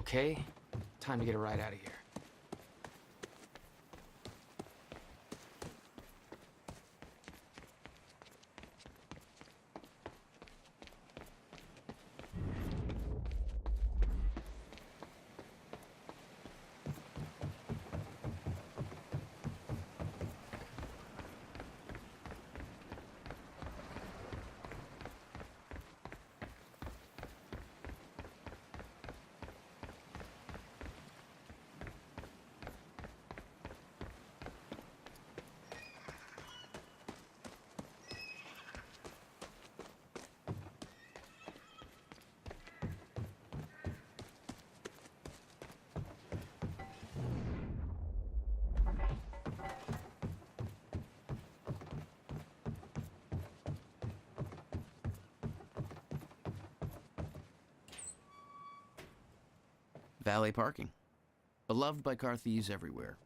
Okay, time to get a ride out of here. Valet parking. Beloved by car thieves everywhere.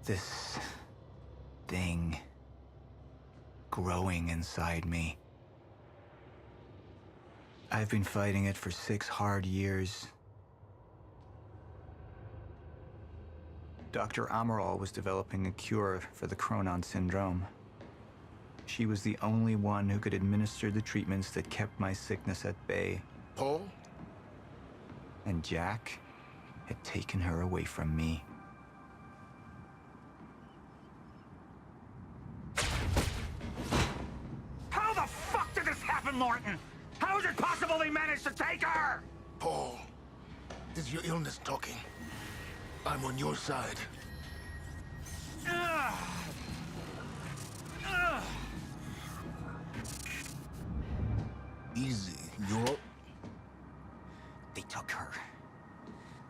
This thing growing inside me. I've been fighting it for 6 hard years. Dr. Amaral was developing a cure for the Cronon syndrome. She was the only one who could administer the treatments that kept my sickness at bay. Paul? And Jack had taken her away from me. How the fuck did this happen, Morton? How is it possible they managed to take her? Paul, this is your illness talking. I'm on your side. Easy, you're... They took her.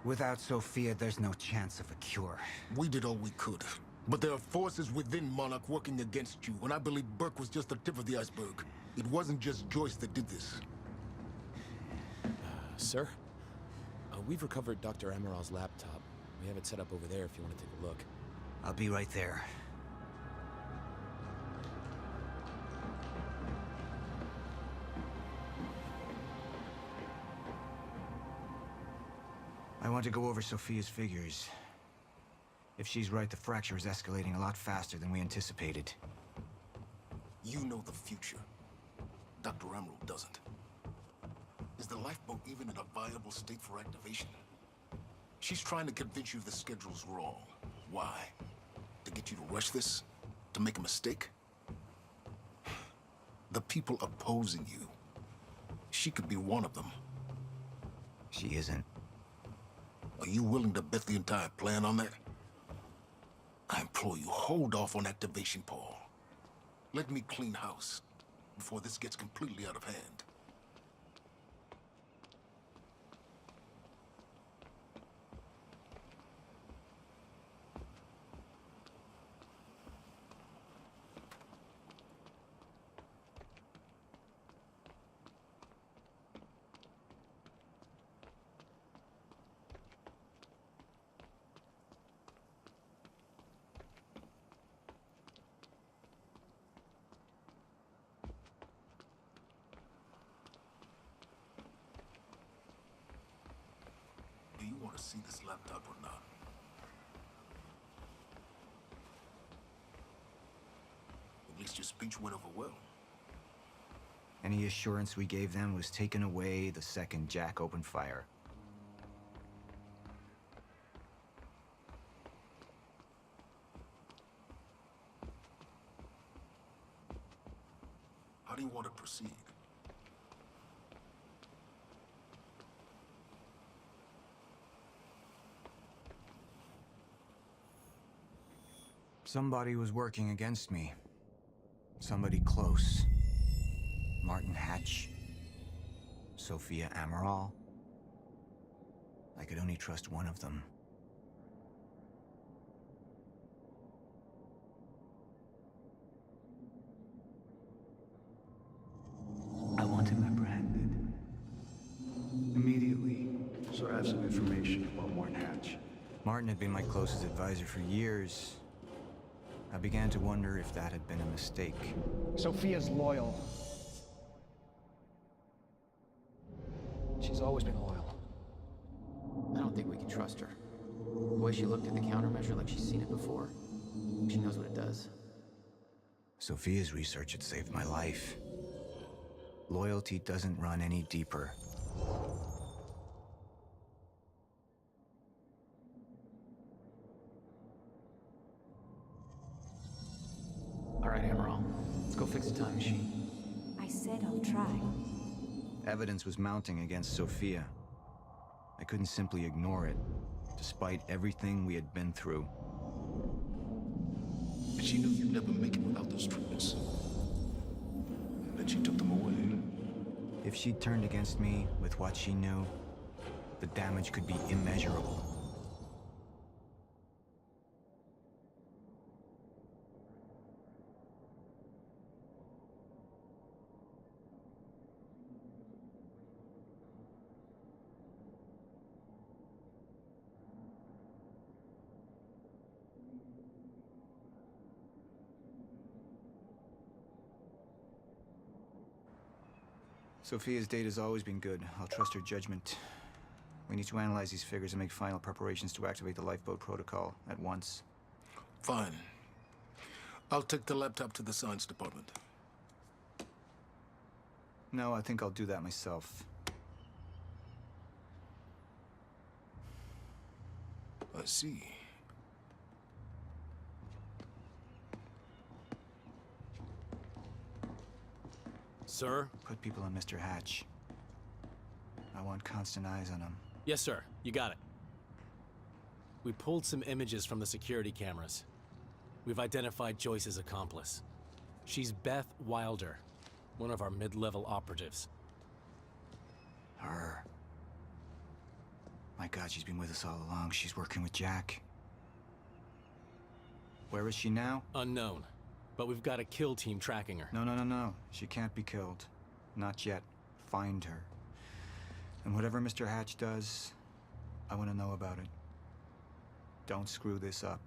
Without Sophia, there's no chance of a cure. We did all we could. But there are forces within Monarch working against you, and I believe Burke was just the tip of the iceberg. It wasn't just Joyce that did this. Sir? We've recovered Dr. Amaral's laptop. We have it set up over there if you want to take a look. I'll be right there. I want to go over Sophia's figures. If she's right, the fracture is escalating a lot faster than we anticipated. You know the future. Dr. Amaral doesn't. Is the lifeboat even in a viable state for activation? She's trying to convince you the schedule's wrong. Why? To get you to rush this? To make a mistake? The people opposing you. She could be one of them. She isn't. Are you willing to bet the entire plan on that? I implore you, hold off on activation, Paul. Let me clean house before this gets completely out of hand. Do you want to see this laptop or not? At least your speech went over well. Any assurance we gave them was taken away the second Jack opened fire. How do you want to proceed? Somebody was working against me. Somebody close. Martin Hatch. Sophia Amaral. I could only trust one of them. I want him apprehended. Immediately. So I have some information about Martin Hatch. Martin had been my closest advisor for years. I began to wonder if that had been a mistake. Sophia's loyal. She's always been loyal. I don't think we can trust her. The way she looked at the countermeasure like she's seen it before. She knows what it does. Sophia's research had saved my life. Loyalty doesn't run any deeper. All right, Amaral. Let's go fix the time machine. I said I'll try. Evidence was mounting against Sophia. I couldn't simply ignore it, despite everything we had been through. And she knew you'd never make it without those treatments. And then she took them away. If she'd turned against me with what she knew, the damage could be immeasurable. Sophia's data's always been good. I'll trust her judgment. We need to analyze these figures and make final preparations to activate the lifeboat protocol at once. Fine. I'll take the laptop to the science department. No, I think I'll do that myself. I see. Sir? Put people on Mr. Hatch. I want constant eyes on him. Yes, sir. You got it. We pulled some images from the security cameras. We've identified Joyce's accomplice. She's Beth Wilder, one of our mid-level operatives. Her. My God, she's been with us all along. She's working with Jack. Where is she now? Unknown. But we've got a kill team tracking her. No. She can't be killed. Not yet. Find her. And whatever Mr. Hatch does, I want to know about it. Don't screw this up.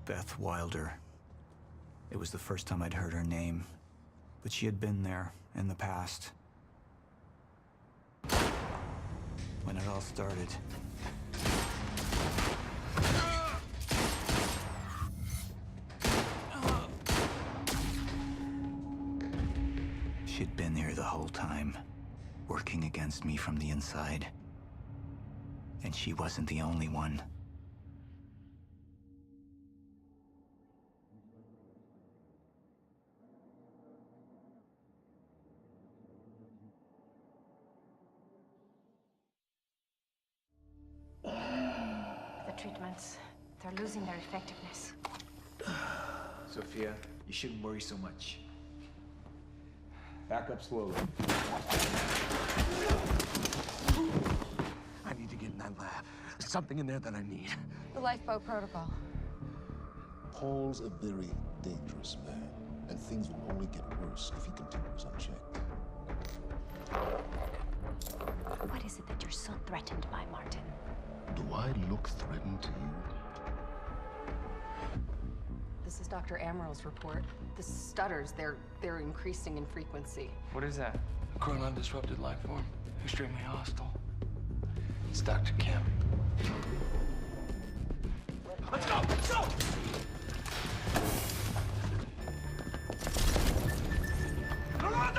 Beth Wilder. It was the first time I'd heard her name, but she had been there in the past. When it all started. She'd been there the whole time, working against me from the inside. And she wasn't the only one. The treatments, they're losing their effectiveness. Sophia, you shouldn't worry so much. Back up slowly. I need to get in that lab. There's something in there that I need. The lifeboat protocol. Paul's a very dangerous man, and things will only get worse if he continues unchecked. What is it that you're so threatened by, Martin? Do I look threatened to you? This is Dr. Amaral's report. The stutters, they're increasing in frequency. What is that? A chronon-disrupted life form. Extremely hostile. It's Dr. Kim. Let's go! Let's go!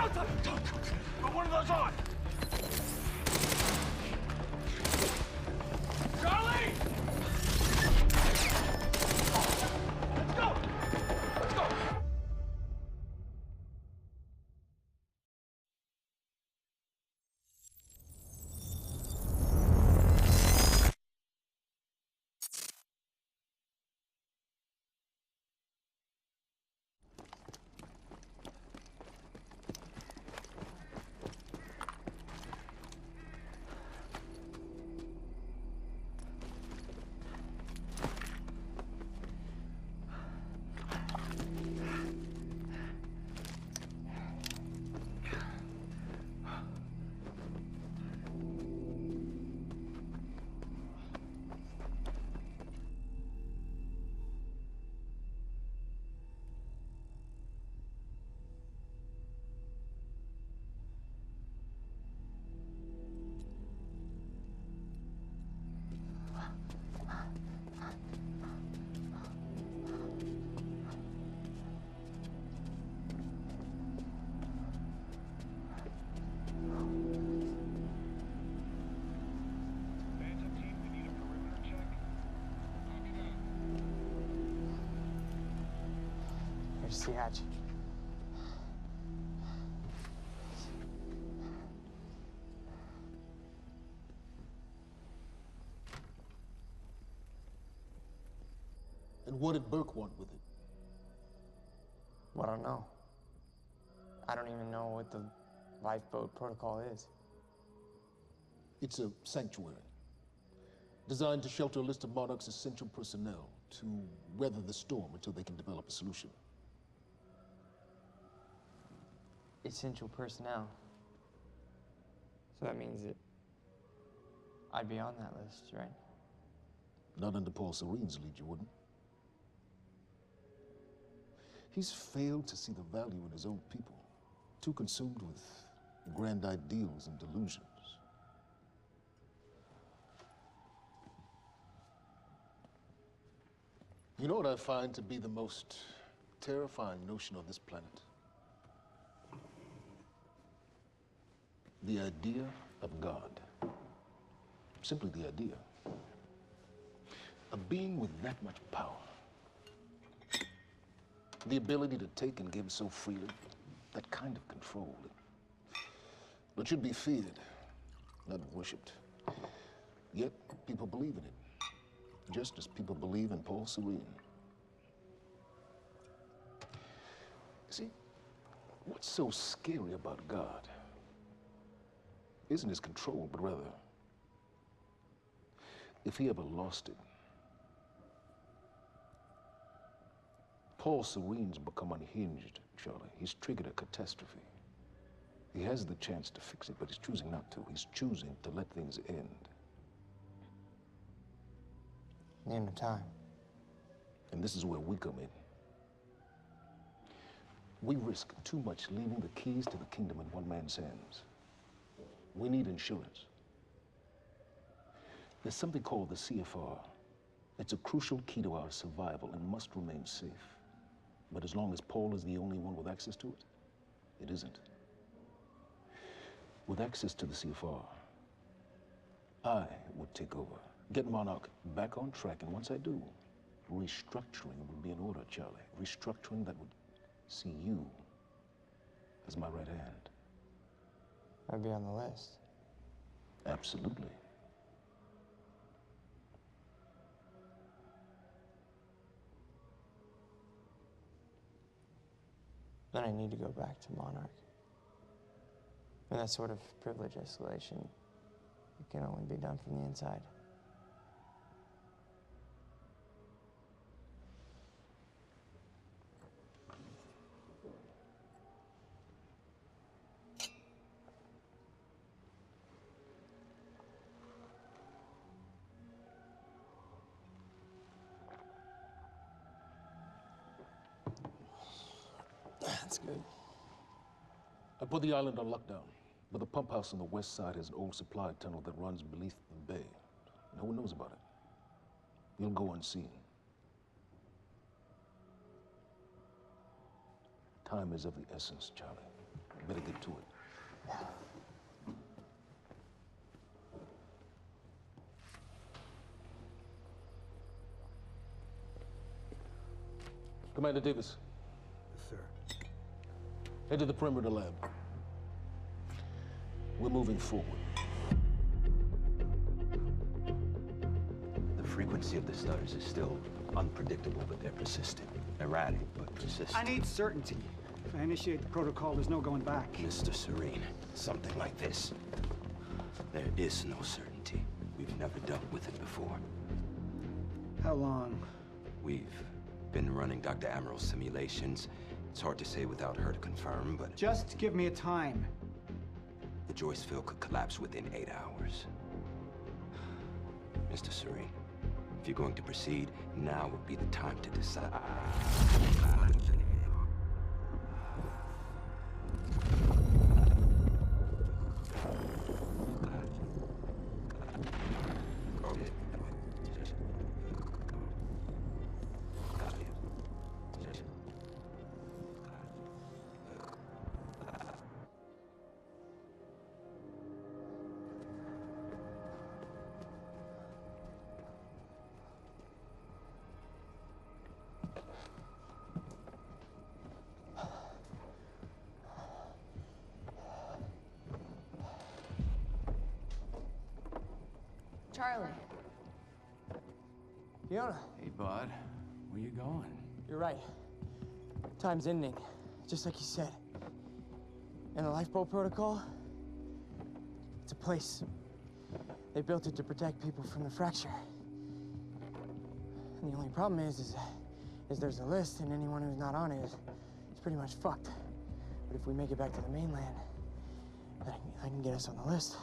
Put one of those on! Charlie! Let's go! Let's go! Here's the hatch. And what did Burke want with it? Well, I don't know. I don't even know what the lifeboat protocol is. It's a sanctuary, designed to shelter a list of Monarch's essential personnel to weather the storm until they can develop a solution. Essential personnel. So that means that I'd be on that list, right? Not under Paul Serene's lead, you wouldn't. He's failed to see the value in his own people, too consumed with grand ideals and delusions. You know what I find to be the most terrifying notion on this planet? The idea of God. Simply the idea. A being with that much power. The ability to take and give so freely. That kind of control. But should be feared, not worshipped. Yet, people believe in it. Just as people believe in Paul Serene. See, what's so scary about God isn't his control, but rather, if he ever lost it. Paul Serene's become unhinged, Charlie. He's triggered a catastrophe. He has the chance to fix it, but he's choosing not to. He's choosing to let things end. The end of time. And this is where we come in. We risk too much leaving the keys to the kingdom in one man's hands. We need insurance. There's something called the CFR. It's a crucial key to our survival and must remain safe. But as long as Paul is the only one with access to it, it isn't. With access to the CFR, I would take over, get Monarch back on track, and once I do, restructuring would be in order, Charlie. Restructuring that would see you as my right hand. I'd be on the list. Absolutely. Then I need to go back to Monarch. And that sort of privilege escalation, it can only be done from the inside. That's good. I put the island on lockdown, but the pump house on the west side has an old supply tunnel that runs beneath the bay. No one knows about it. You'll go unseen. Time is of the essence, Charlie. Better get to it. Commander Davis. Yes, sir. Head to the perimeter lab. We're moving forward. The frequency of the stutters is still unpredictable, but they're persistent. Erratic, but persistent. I need certainty. If I initiate the protocol, there's no going back. Mr. Serene, something like this. There is no certainty. We've never dealt with it before. How long? We've been running Dr. Amaral's simulations. It's hard to say without her to confirm, but... Just give me a time. The Joyce field could collapse within 8 hours. Mr. Serene, if you're going to proceed, now would be the time to decide. Charlie. Fiona. Hey, bud. Where you going? You're right. Time's ending, just like you said. And the lifeboat protocol? It's a place. They built it to protect people from the fracture. And the only problem is there's a list, and anyone who's not on it is pretty much fucked. But if we make it back to the mainland, I can get us on the list.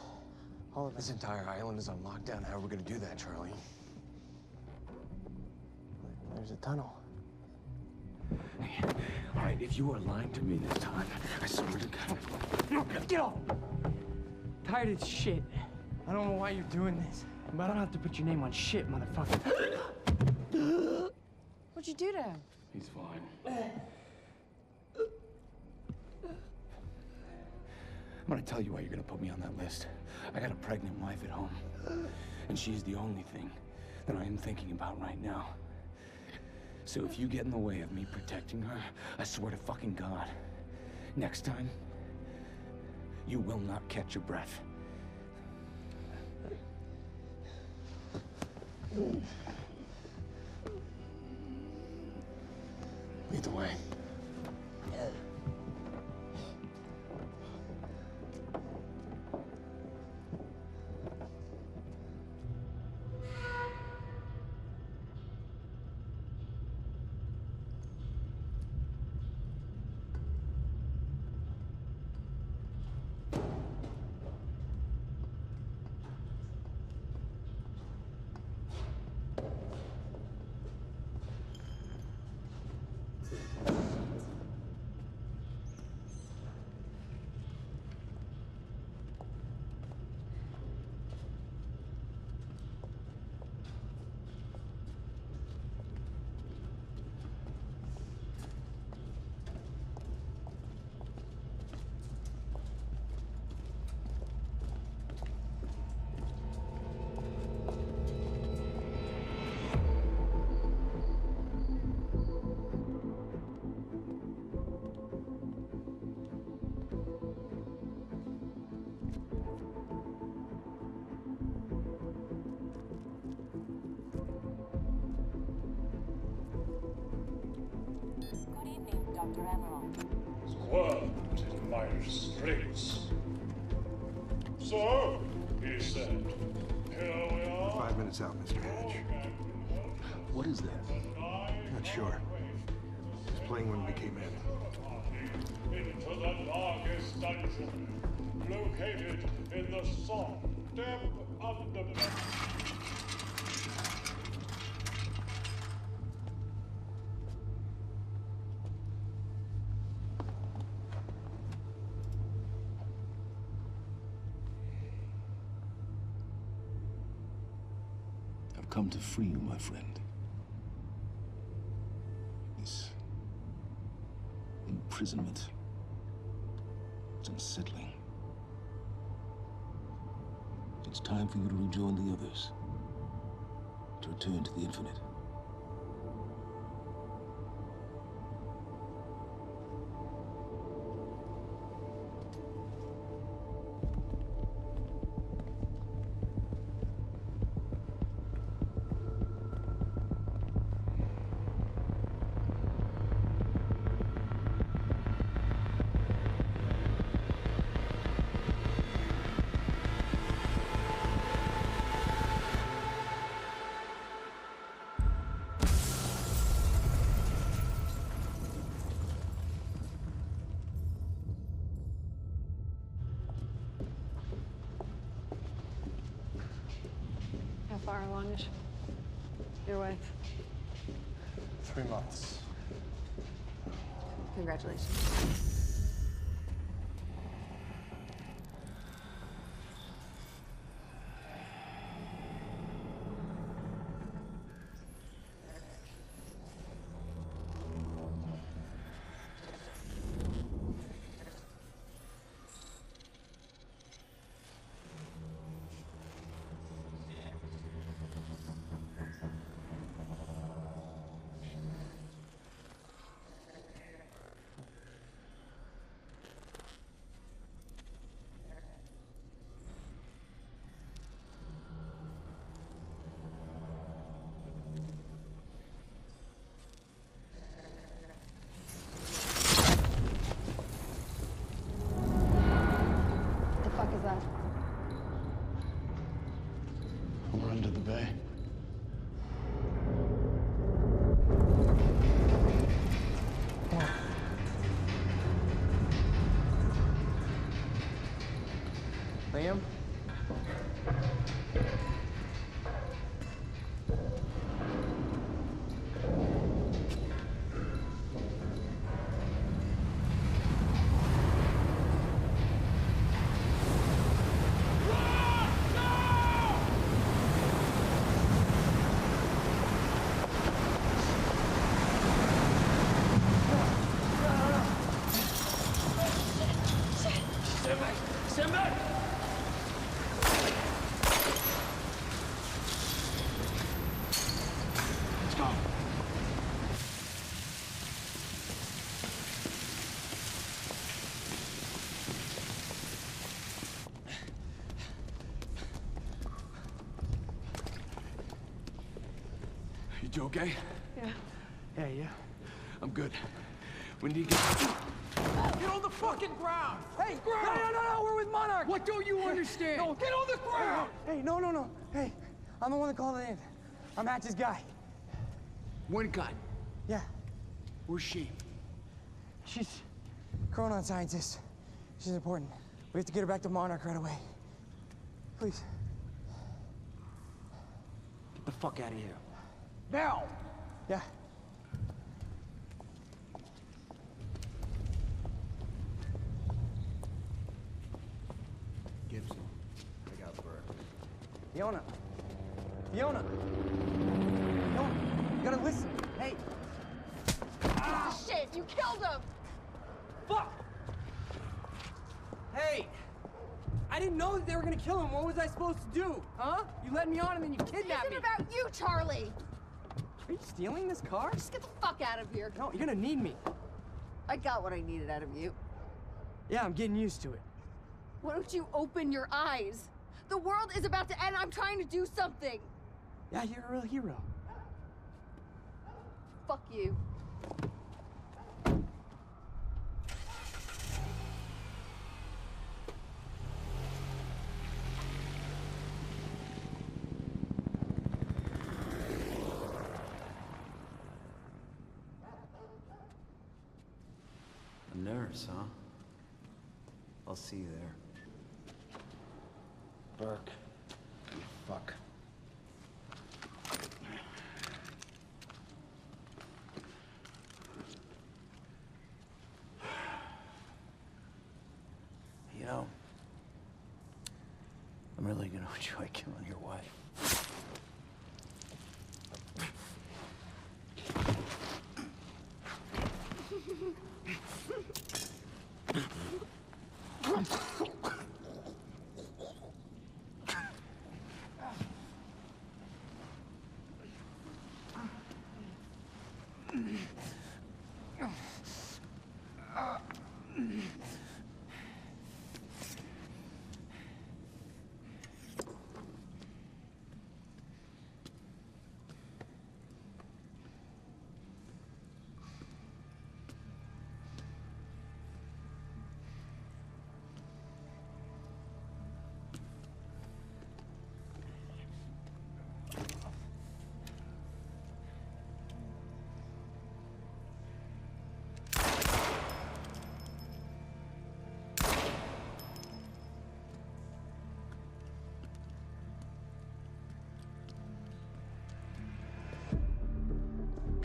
All of us. This entire island is on lockdown. How are we gonna do that, Charlie? There's a tunnel. Hey, all right, if you are lying to me this time, I swear to God. Get off! Tired of this shit. I don't know why you're doing this, but I don't have to put your name on shit, motherfucker. What'd you do to him? He's fine. I'm gonna tell you why you're gonna put me on that list. I got a pregnant wife at home, and she's the only thing that I am thinking about right now. So if you get in the way of me protecting her, I swear to fucking God, next time, you will not catch your breath. Lead the way. Dr. Amaral. Squirmed in my restraints. So, he said, here we are. 5 minutes out, Mr. Hatch. What is that? Not sure. It was playing when we came in. Into the darkest dungeon, located in the soft, damp underbelly. I've come to free you, my friend. This imprisonment It's unsettling. It's time for you to rejoin the others. To return to the infinite. How far along is your wife? 3 months. Congratulations. We're under the bay. Liam? Stand back! Let's go. You two okay? Yeah. Yeah, yeah. I'm good. When do you get... Get on the fucking ground! Hey, no, we're with Monarch! What don't you understand? No, get on the ground! Hey, no. Hey, I'm the one that called it in. I'm Hatch's guy. Wincott. Yeah. Where's she? She's a chronon scientist. She's important. We have to get her back to Monarch right away. Please. Get the fuck out of here. Now! Yeah. Gibson, I got Burke. Fiona, you gotta listen. Hey. Shit, you killed him! Fuck! Hey! I didn't know that they were gonna kill him. What was I supposed to do? Huh? You led me on and then you kidnapped me. This isn't about you, Charlie! Are you stealing this car? Just get the fuck out of here. No, you're gonna need me. I got what I needed out of you. Yeah, I'm getting used to it. Why don't you open your eyes? The world is about to end. I'm trying to do something. Yeah, you're a real hero. Fuck you. A nurse, huh? I'll see you there. Burke. You fuck. You know, I'm really gonna enjoy killing your wife.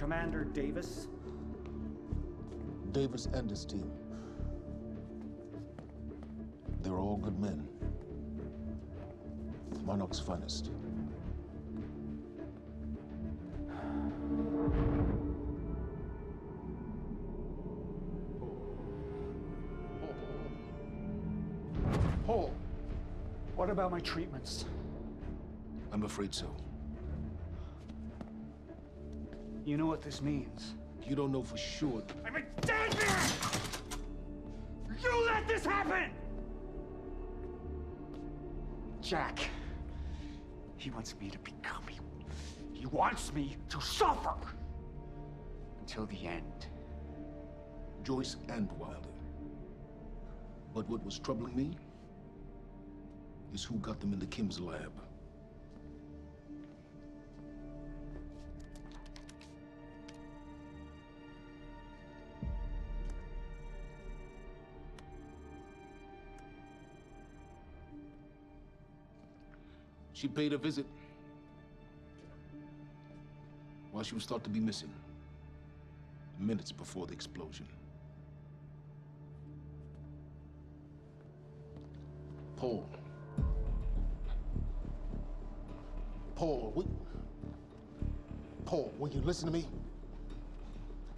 Commander Davis? Davis and his team. They're all good men. Monarch's finest. Paul, what about my treatments? I'm afraid so. You know what this means? You don't know for sure. I'm a dead man! You let this happen! Jack, he wants me to become you. He wants me to suffer until the end. Joyce and Wilder. But what was troubling me is who got them into Kim's lab. She paid a visit while she was thought to be missing, minutes before the explosion. Paul. Paul, will you listen to me?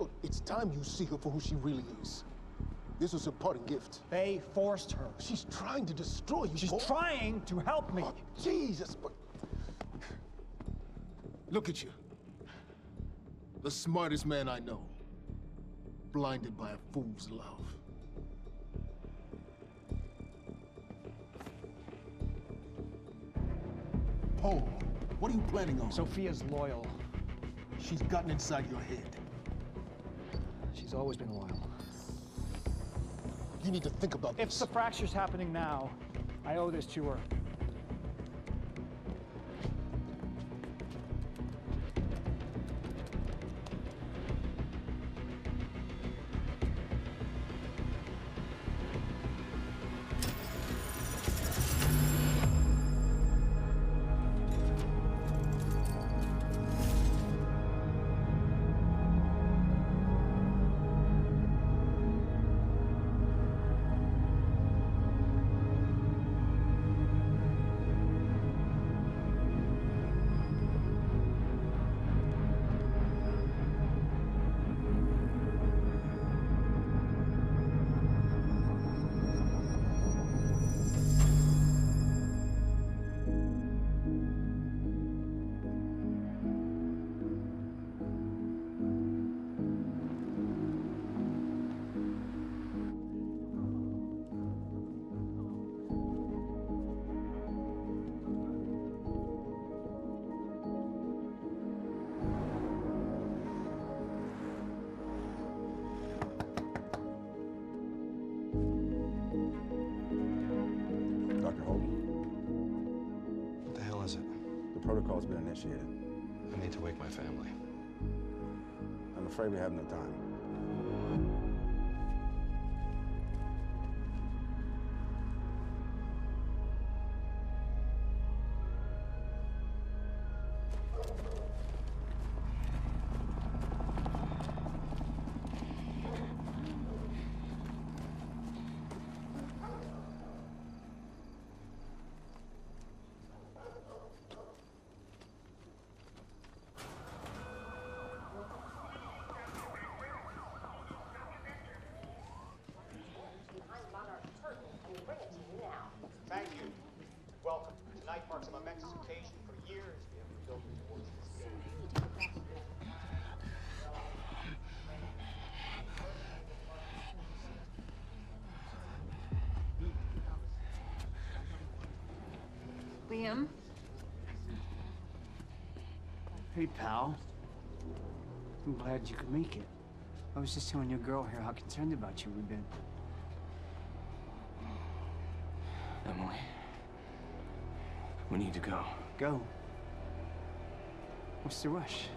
Look, it's time you see her for who she really is. This was her parting gift. They forced her. She's trying to destroy you, She's Paul. trying to help me. Oh, Jesus, but... Look at you. The smartest man I know. Blinded by a fool's love. Paul, what are you planning on? Sophia's loyal. She's gotten inside your head. She's always been loyal. You need to think about If this. the fracture's happening now, I owe this to her. Dr. Holden, What the hell is it? the protocol's been initiated. I need to wake my family. I'm afraid we have no time. Thank you. Welcome. Tonight marks a momentous occasion. For years, we have been building towards this day. Liam? Hey, pal. I'm glad you could make it. I was just telling your girl here how concerned about you we've been. Emily, we need to go. Go. What's the rush?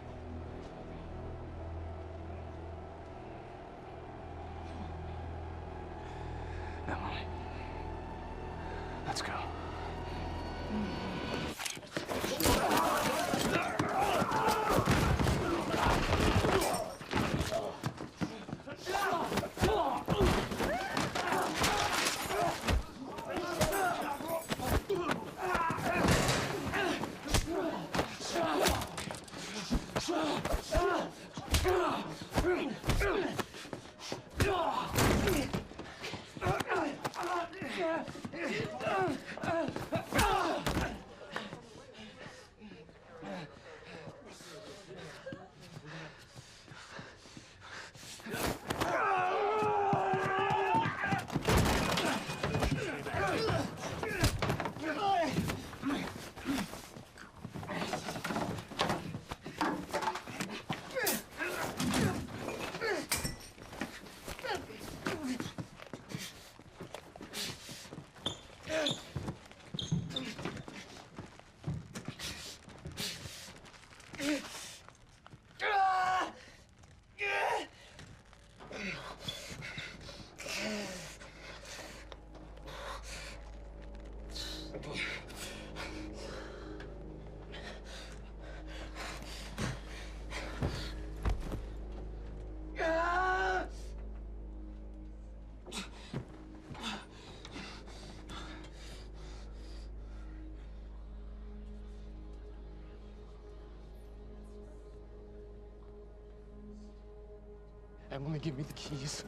Emily, let's go. Emily, give me the keys.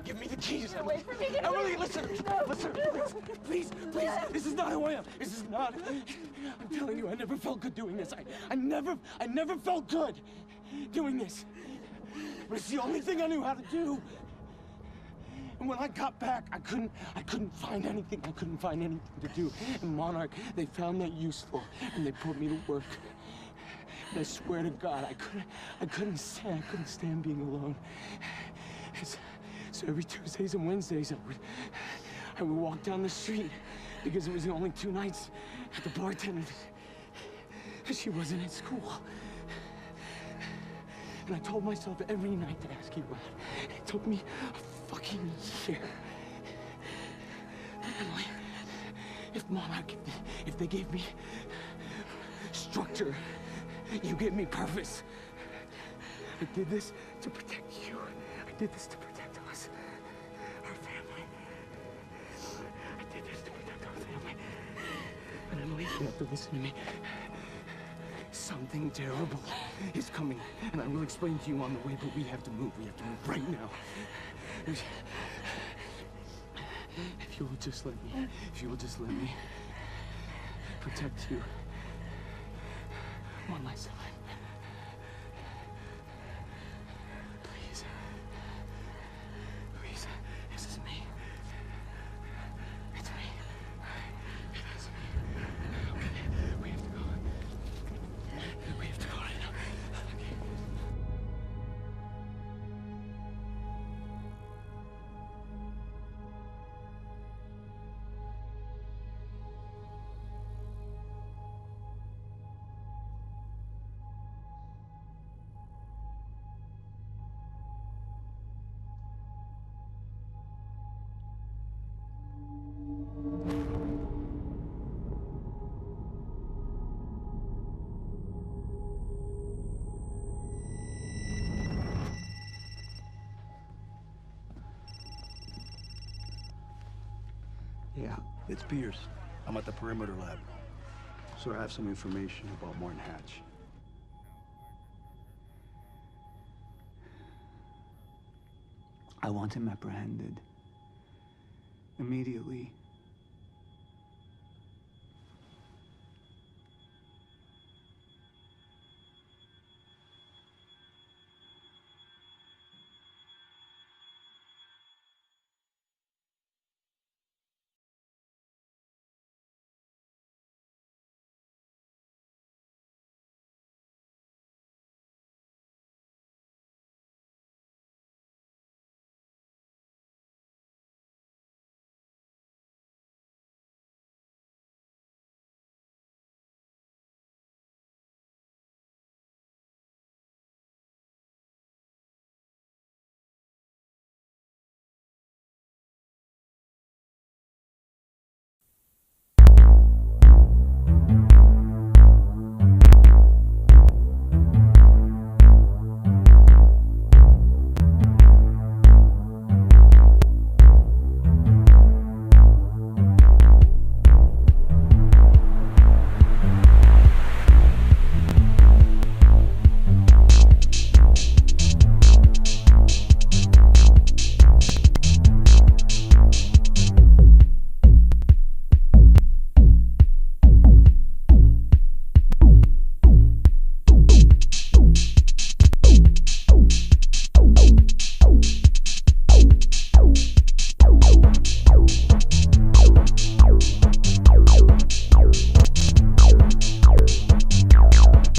Give me the keys. Get away from me. Get Emily, away. listen. No. Listen, please, please. This is not who I am. This is not. I'm telling you, I never felt good doing this. I never felt good doing this. But it's the only thing I knew how to do. And when I got back, I couldn't find anything. I couldn't find anything to do. And Monarch, they found that useful, and they put me to work. And I swear to God, I couldn't stand being alone. So every Tuesdays and Wednesdays, I would walk down the street because it was the only 2 nights at the bartender. She wasn't at school. And I told myself every night to ask you out. It took me a fucking year. Emily, if Monarch, if they gave me structure, you gave me purpose. I did this to protect you. I did this to protect us, our family. I did this to protect our family. And Emily, you have to listen to me. Something terrible is coming, and I will explain to you on the way, but we have to move. We have to move right now. If you will just let me protect you on my side. Please. Please. This is me. It's me. It is me. Okay. We have to go. We have to go right now. Okay. Yeah, it's Pierce. I'm at the perimeter lab. So I have some information about Martin Hatch. I want him apprehended. Immediately.